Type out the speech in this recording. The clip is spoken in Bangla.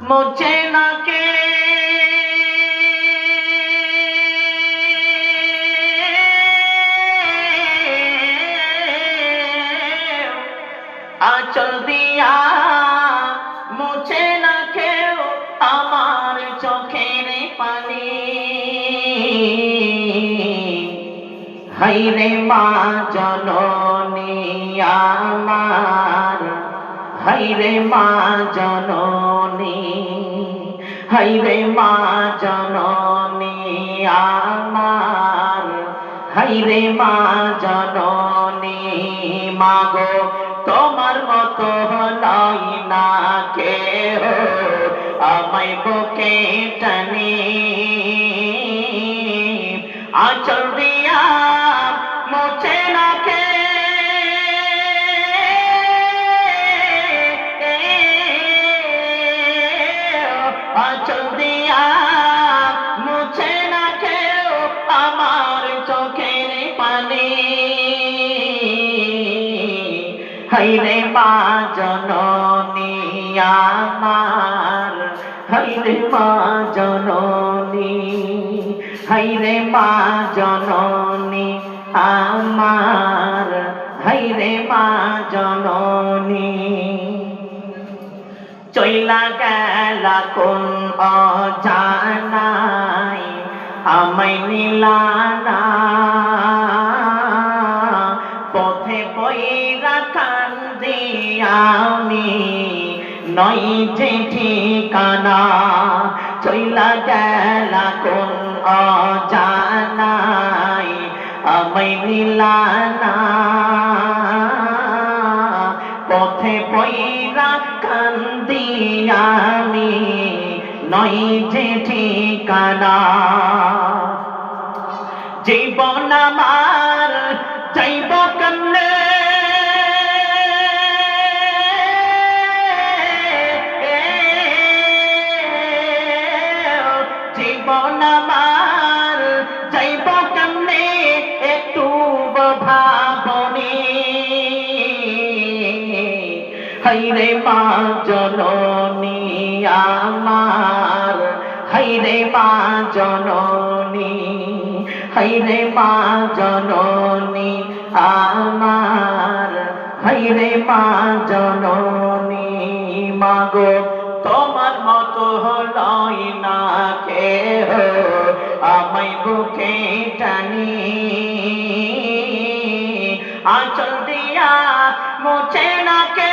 মুছে না কে আঁচল দিয়া মুছে না কেউ আমার চোখের পানি। হায়রে মা জননী আমার, হায়রে মা জননী, হায়রে মা জননী আমার, হায়রে মা জননী। মাগো তোমার মতো লয় না কেহ আমায় বুকে টানে, আঁচল দিয়া মুছে না কে আঁচল দিয়া মুছে না কেউ আমার চোখের পানি। হায়রে মা জননী আমার, হায়রে মা জননী, হায়রে মা জননী আমার, হায়রে মা জননী। চইলা গেলা কোন অজানায় আমায় নিলানা, পথে পয়রা কান্দি আমি নই যে ঠিকানা। চইলা গেলা কোন অজানায় আমায় নিলানা, পথে পয়রা কান্দি আমি নই যে ঠিকানা। জীবন আমার যাইব কেমনে জীবন আমার যাইব কেমনে একটু ভাবনি। হায়রে মা জননী আমার, হায়রে মা জননী, হায়রে মা জননী আমার, হায়রে মা জননী। মাগো তোমার মতো লয় না কেহ আমায় বুকে টানি, আঁচল দিয়া মুছে না কে